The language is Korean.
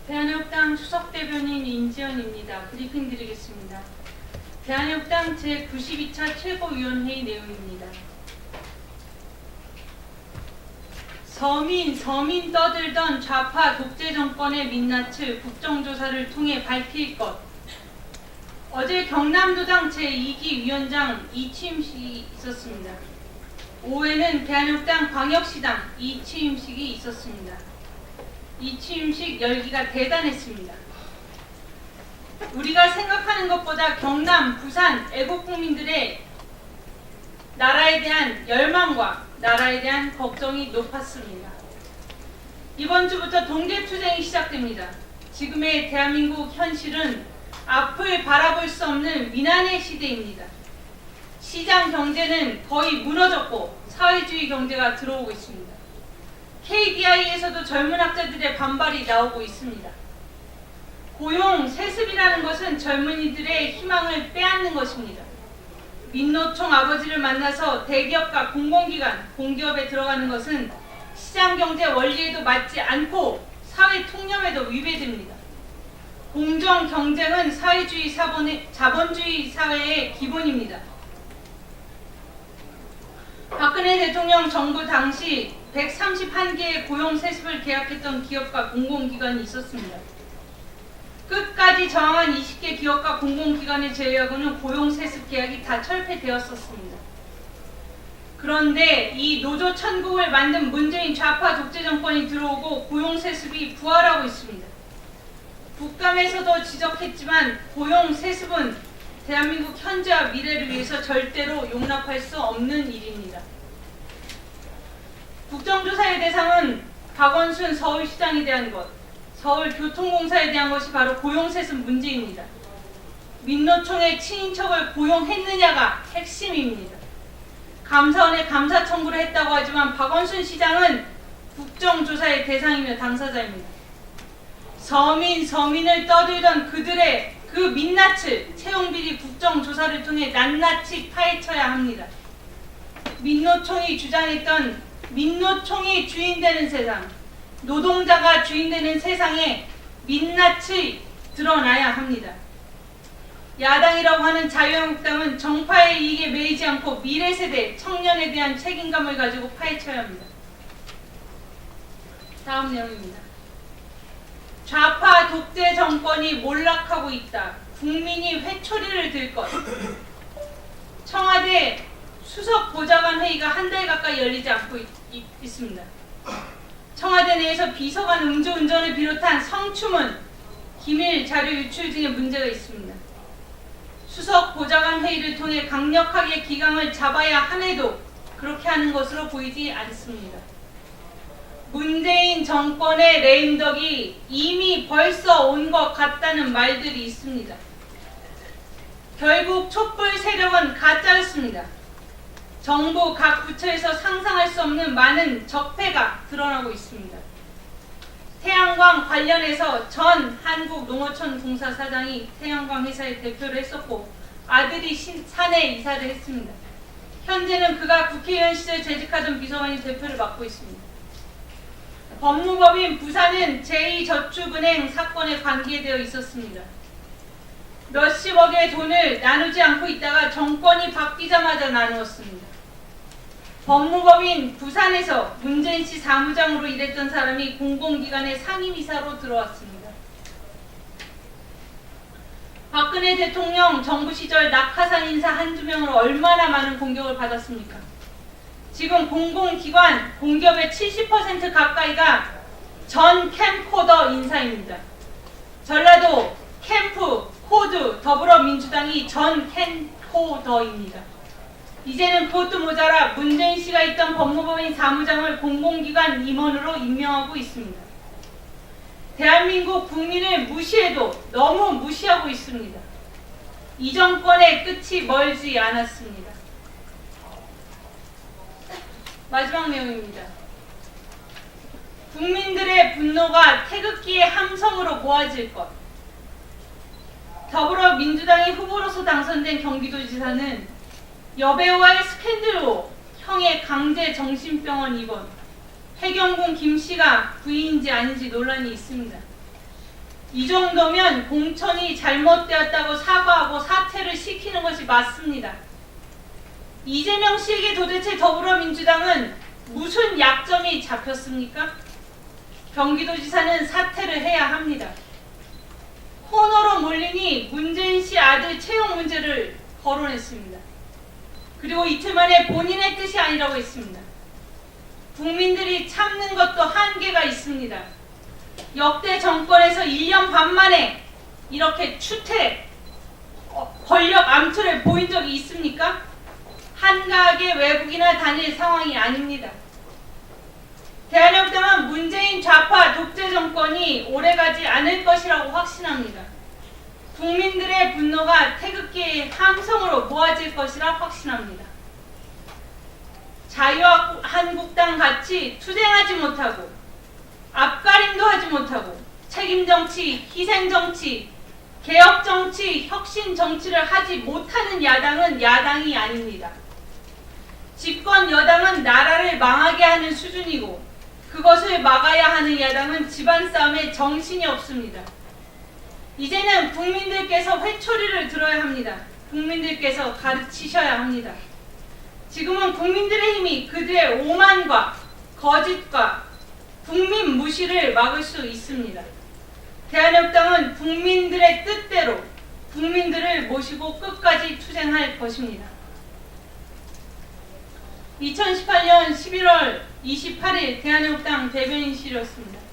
대한협당 수석대변인 인지연입니다. 브리핑 드리겠습니다. 대한협당 제92차 최고위원회의 내용입니다. 서민 떠들던 좌파 독재 정권의 민낯을 국정조사를 통해 밝힐 것. 어제 경남도당 제2기 위원장 이취임식이 있었습니다. 오후에는 대한협당 광역시당 이취임식이 있었습니다. 이 취임식 열기가 대단했습니다. 우리가 생각하는 것보다 경남, 부산, 애국국민들의 나라에 대한 열망과 나라에 대한 걱정이 높았습니다. 이번 주부터 동계투쟁이 시작됩니다. 지금의 대한민국 현실은 앞을 바라볼 수 없는 위난의 시대입니다. 시장 경제는 거의 무너졌고 사회주의 경제가 들어오고 있습니다. KDI에서도 젊은 학자들의 반발이 나오고 있습니다. 고용, 세습이라는 것은 젊은이들의 희망을 빼앗는 것입니다. 민노총 아버지를 만나서 대기업과 공공기관, 공기업에 들어가는 것은 시장경제 원리에도 맞지 않고 사회 통념에도 위배됩니다. 공정경쟁은 사회주의 자본주의 사회의 기본입니다. 박근혜 대통령 정부 당시 131개의 고용 세습을 계약했던 기업과 공공기관이 있었습니다. 끝까지 저항한 20개 기업과 공공기관을 제외하고는 고용 세습 계약이 다 철폐되었었습니다. 그런데 이 노조 천국을 만든 문재인 좌파 독재 정권이 들어오고 고용 세습이 부활하고 있습니다. 국감에서도 지적했지만 고용 세습은 대한민국 현재와 미래를 위해서 절대로 용납할 수 없는 일입니다. 국정조사의 대상은 박원순 서울시장에 대한 것, 서울교통공사에 대한 것이 바로 고용세습 문제입니다. 민노총의 친인척을 고용했느냐가 핵심입니다. 감사원에 감사 청구를 했다고 하지만 박원순 시장은 국정조사의 대상이며 당사자입니다. 서민을 떠들던 그들의 그 민낯을 채용비리 국정조사를 통해 낱낱이 파헤쳐야 합니다. 민노총이 주장했던 민노총이 주인되는 세상, 노동자가 주인되는 세상에 민낯이 드러나야 합니다. 야당이라고 하는 자유한국당은 정파의 이익에 매이지 않고 미래세대, 청년에 대한 책임감을 가지고 파헤쳐야 합니다. 다음 내용입니다. 좌파 독재 정권이 몰락하고 있다. 국민이 회초리를 들 것. 청와대 수석 보좌관 회의가 한 달 가까이 열리지 않고 있습니다. 청와대 내에서 비서관 음주운전을 비롯한 성추문, 기밀 자료 유출 등의 문제가 있습니다. 수석 보좌관 회의를 통해 강력하게 기강을 잡아야 함에도 그렇게 하는 것으로 보이지 않습니다. 문재인 정권의 레임덕이 이미 벌써 온 것 같다는 말들이 있습니다. 결국 촛불 세력은 가짜였습니다. 정부 각 부처에서 상상할 수 없는 많은 적폐가 드러나고 있습니다. 태양광 관련해서 전 한국농어촌 공사 사장이 태양광 회사의 대표를 했었고 아들이 사내 이사를 했습니다. 현재는 그가 국회의원 시절 재직하던 비서관이 대표를 맡고 있습니다. 법무법인 부산은 제2저축은행 사건에 관계되어 있었습니다. 몇십억의 돈을 나누지 않고 있다가 정권이 바뀌자마자 나누었습니다. 법무법인 부산에서 문재인 씨 사무장으로 일했던 사람이 공공기관의 상임이사로 들어왔습니다. 박근혜 대통령 정부 시절 낙하산 인사 한두 명으로 얼마나 많은 공격을 받았습니까? 지금 공공기관, 공기업의 70% 가까이가 전 캠코더 인사입니다. 전라도, 캠프, 코드, 더불어민주당이 전 캠코더입니다. 이제는 그것도 모자라 문재인 씨가 있던 법무법인 사무장을 공공기관 임원으로 임명하고 있습니다. 대한민국 국민을 무시해도 너무 무시하고 있습니다. 이 정권의 끝이 멀지 않았습니다. 마지막 내용입니다. 국민들의 분노가 태극기의 함성으로 모아질 것. 더불어민주당이 후보로서 당선된 경기도지사는 여배우와의 스캔들로 형의 강제 정신병원 입원, 해경군 김씨가 부인인지 아닌지 논란이 있습니다. 이 정도면 공천이 잘못되었다고 사과하고 사퇴를 시키는 것이 맞습니다. 이재명 씨에게 도대체 더불어민주당은 무슨 약점이 잡혔습니까? 경기도지사는 사퇴를 해야 합니다. 코너로 몰리니 문재인 씨 아들 채용 문제를 거론했습니다. 그리고 이틀 만에 본인의 뜻이 아니라고 했습니다. 국민들이 참는 것도 한계가 있습니다. 역대 정권에서 1년 반 만에 이렇게 권력 암투를 보인 적이 있습니까? 한가하게 외국이나 다닐 상황이 아닙니다. 대한민국당은 문재인 좌파 독재 정권이 오래가지 않을 것이라고 확신합니다. 국민들의 분노가 태극기의 함성으로 모아질 것이라 확신합니다. 자유한국당 같이 투쟁하지 못하고 앞가림도 하지 못하고 책임정치, 희생정치, 개혁정치, 혁신정치를 하지 못하는 야당은 야당이 아닙니다. 집권 여당은 나라를 망하게 하는 수준이고 그것을 막아야 하는 야당은 집안 싸움에 정신이 없습니다. 이제는 국민들께서 회초리를 들어야 합니다. 국민들께서 가르치셔야 합니다. 지금은 국민들의 힘이 그들의 오만과 거짓과 국민 무시를 막을 수 있습니다. 대한민국당은 국민들의 뜻대로 국민들을 모시고 끝까지 투쟁할 것입니다. 2018년 11월 28일 대한민국당 대변인실이었습니다.